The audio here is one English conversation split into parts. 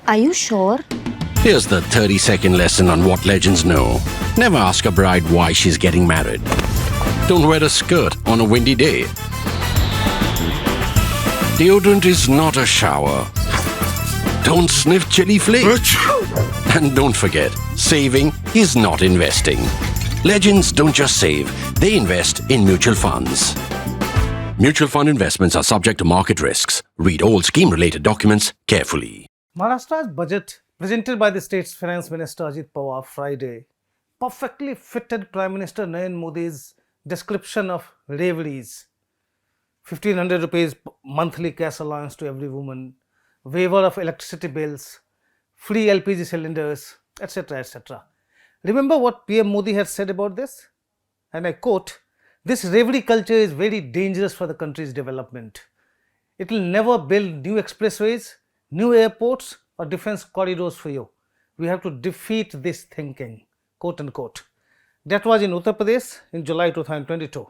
Are you sure? Here's the 30-second lesson on what legends know. Never ask a bride why she's getting married. Don't wear a skirt on a windy day. Deodorant is not a shower. Don't sniff chili flakes. And don't forget, saving is not investing. Legends don't just save, they invest in mutual funds. Mutual fund investments are subject to market risks. Read all scheme-related documents carefully. Maharashtra's budget, presented by the state's finance minister Ajit Pawar Friday, perfectly fitted Prime Minister Narendra Modi's description of reveries. 1,500 rupees monthly cash allowance to every woman, waiver of electricity bills, free LPG cylinders, etc. etc. Remember what PM Modi had said about this? And I quote, "This reverie culture is very dangerous for the country's development. It will never build new expressways, new airports or defense corridors for you. We have to defeat this thinking," quote unquote. That was in Uttar Pradesh in July 2022.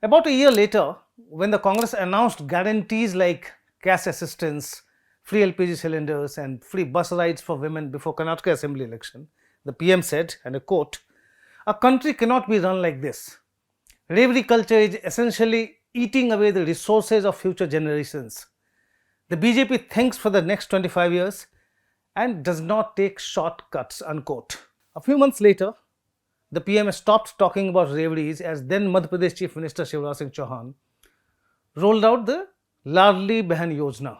About a year later, when the Congress announced guarantees like cash assistance, free LPG cylinders and free bus rides for women before Karnataka Assembly election, the PM said, and I quote, "A country cannot be run like this. Reverie culture is essentially eating away the resources of future generations. The BJP thinks for the next 25 years and does not take shortcuts," unquote. A few months later, the PM stopped talking about reveries as then Madhya Pradesh Chief Minister Shivraj Singh Chauhan rolled out the Ladli Behan Yojana.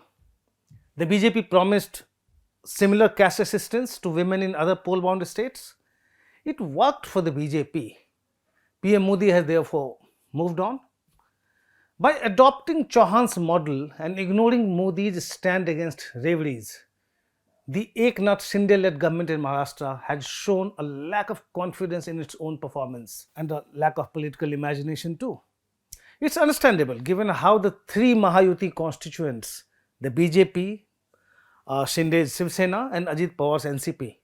The BJP promised similar cash assistance to women in other poll-bound states. It worked for the BJP. PM Modi has therefore moved on. By adopting Chauhan's model and ignoring Modi's stand against reveries, the Eknath Shinde-led government in Maharashtra had shown a lack of confidence in its own performance and a lack of political imagination too. It's understandable given how the three Mahayuti constituents, the BJP, Shinde's Shiv Sena and Ajit Pawar's NCP,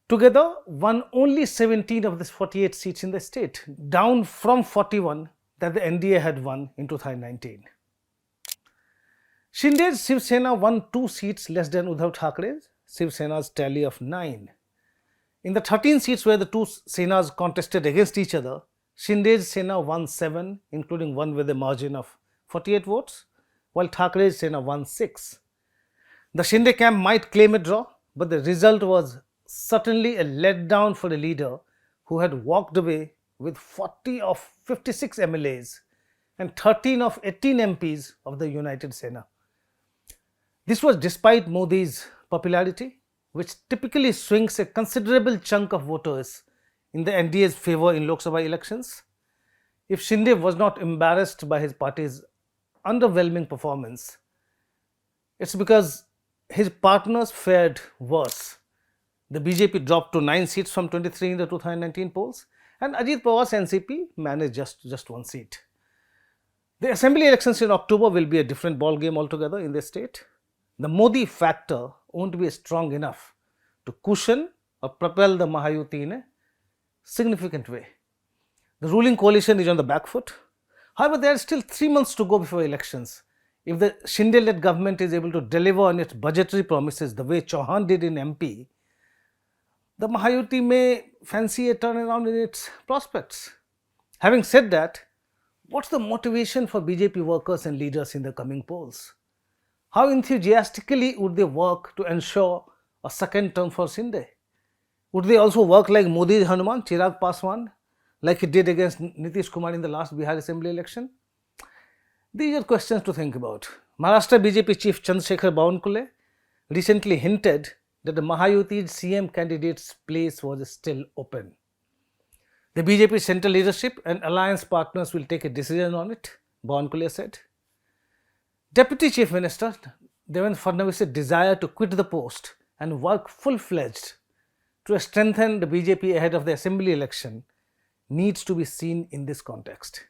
together won only 17 of the 48 seats in the state, down from 41 that the NDA had won in 2019. Shinde's Shiv Sena won 2 seats less than Uddhav Thackeray's Shiv Sena's tally of 9. In the 13 seats where the two Senas contested against each other, Shinde's Sena won 7, including one with a margin of 48 votes, while Thackeray's Sena won 6. The Shinde camp might claim a draw, but the result was certainly a letdown for a leader who had walked away with 40 of 56 MLAs and 13 of 18 MPs of the United Sena. This was despite Modi's popularity, which typically swings a considerable chunk of voters in the NDA's favor in Lok Sabha elections. If Shinde was not embarrassed by his party's underwhelming performance, it's because his partners fared worse. The BJP dropped to 9 seats from 23 in the 2019 polls, and Ajit Pawar's NCP managed just 1 seat. The assembly elections in October will be a different ballgame altogether in the state. The Modi factor won't be strong enough to cushion or propel the Mahayuti in a significant way. The ruling coalition is on the back foot. However, there are still 3 months to go before elections. If the Shinde-led government is able to deliver on its budgetary promises the way Chauhan did in MP, the Mahayuti may fancy a turnaround in its prospects. Having said that, what's the motivation for BJP workers and leaders in the coming polls? How enthusiastically would they work to ensure a second term for Shinde? Would they also work like Modi's Hanuman, Chirag Paswan, like he did against Nitish Kumar in the last Bihar Assembly election? These are questions to think about. Maharashtra BJP Chief Chandrasekhar Bawankule recently hinted that the Mahayuti's CM candidate's place was still open. The BJP central leadership and alliance partners will take a decision on it, Bawankule said. Deputy Chief Minister Devendra Fadnavis' desire to quit the post and work full-fledged to strengthen the BJP ahead of the assembly election needs to be seen in this context.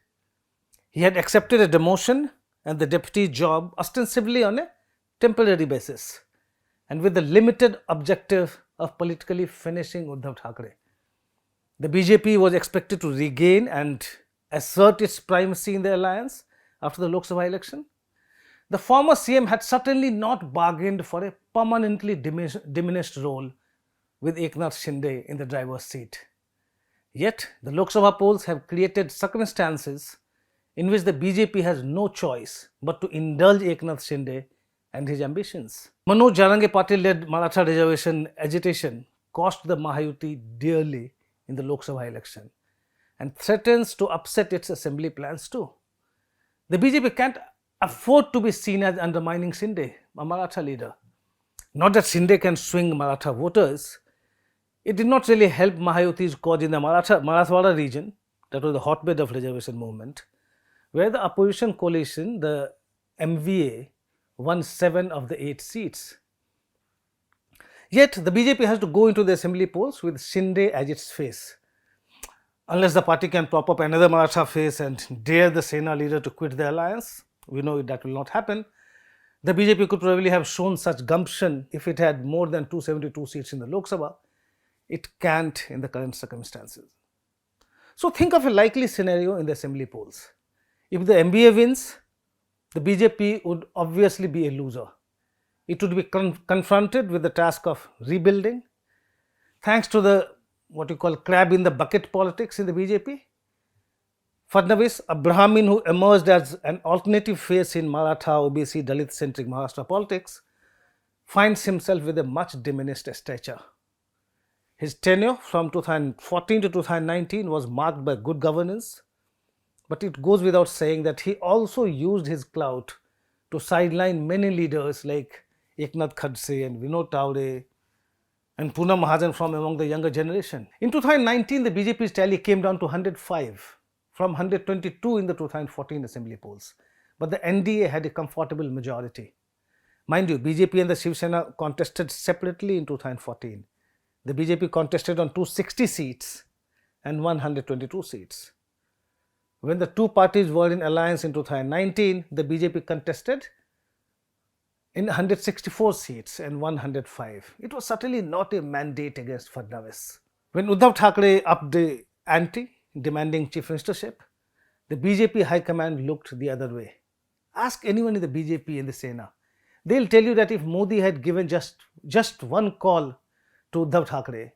He had accepted a demotion and the deputy job ostensibly on a temporary basis and with the limited objective of politically finishing Uddhav Thackeray. The BJP was expected to regain and assert its primacy in the alliance after the Lok Sabha election. The former CM had certainly not bargained for a permanently diminished role with Eknath Shinde in the driver's seat. Yet, the Lok Sabha polls have created circumstances in which the BJP has no choice but to indulge Eknath Shinde and his ambitions. Manoj Jarange Patil-led Maratha reservation agitation cost the Mahayuti dearly in the Lok Sabha election and threatens to upset its assembly plans too. The BJP can't afford to be seen as undermining Shinde, a Maratha leader. Not that Shinde can swing Maratha voters. It did not really help Mahayuti's cause in the Marathwada region, that was the hotbed of reservation movement, where the opposition coalition, the MVA, won 7 of the 8 seats. Yet, the BJP has to go into the assembly polls with Shinde as its face. Unless the party can prop up another Maratha face and dare the Sena leader to quit the alliance, we know that will not happen. The BJP could probably have shown such gumption if it had more than 272 seats in the Lok Sabha. It can't in the current circumstances. So think of a likely scenario in the assembly polls. If the MBA wins, the BJP would obviously be a loser. It would be confronted with the task of rebuilding. Thanks to the what you call crab in the bucket politics in the BJP, Fadnavis, a Brahmin who emerged as an alternative face in Maratha, OBC, Dalit-centric Maharashtra politics, finds himself with a much diminished stature. His tenure from 2014 to 2019 was marked by good governance, but it goes without saying that he also used his clout to sideline many leaders like Eknath Khadse and Vinod Tawde and Poonam Mahajan from among the younger generation. In 2019, the BJP's tally came down to 105 from 122 in the 2014 assembly polls, but the NDA had a comfortable majority. Mind you, BJP and the Shiv Sena contested separately in 2014. The BJP contested on 260 seats and 122 seats. When the two parties were in alliance in 2019, the BJP contested in 164 seats and 105. It was certainly not a mandate against Fadnavis. When Uddhav Thackeray upped the ante, demanding chief ministership, the BJP high command looked the other way. Ask anyone in the BJP and the Sena. They'll tell you that if Modi had given just one call to Uddhav Thackeray,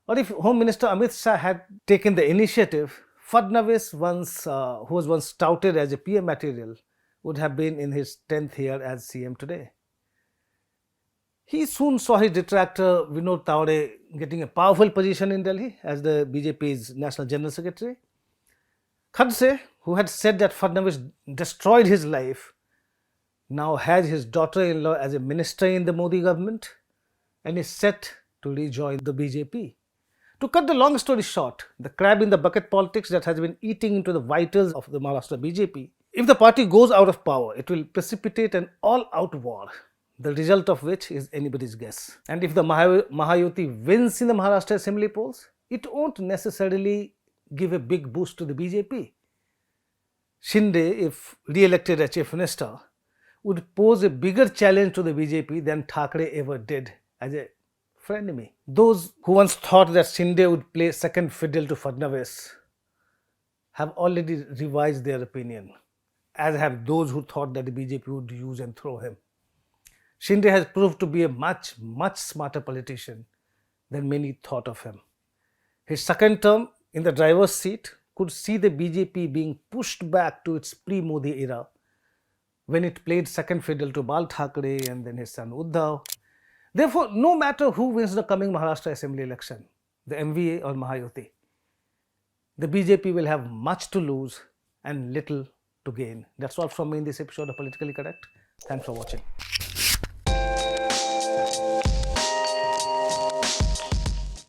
or if Home Minister Amit Shah had taken the initiative, Fadnavis, who was once touted as a PM material, would have been in his 10th year as CM today. He soon saw his detractor Vinod Tawde getting a powerful position in Delhi as the BJP's National General Secretary. Khadse, who had said that Fadnavis destroyed his life, now has his daughter-in-law as a minister in the Modi government and is set to rejoin the BJP. To cut the long story short, the crab in the bucket politics that has been eating into the vitals of the Maharashtra BJP, if the party goes out of power, it will precipitate an all-out war, the result of which is anybody's guess. And if the Mahayuti wins in the Maharashtra assembly polls, it won't necessarily give a big boost to the BJP. Shinde, if re-elected as chief minister, would pose a bigger challenge to the BJP than Thackeray ever did as a frenemy. Those who once thought that Shinde would play second fiddle to Fadnavis have already revised their opinion, as have those who thought that the BJP would use and throw him. Shinde has proved to be a much smarter politician than many thought of him. His second term in the driver's seat could see the BJP being pushed back to its pre-Modi era, when it played second fiddle to Bal Thackeray and then his son Uddhav. Therefore, no matter who wins the coming Maharashtra assembly election, the MVA or Mahayuti, the BJP will have much to lose and little to gain. That's all from me in this episode of Politically Correct. Thanks for watching.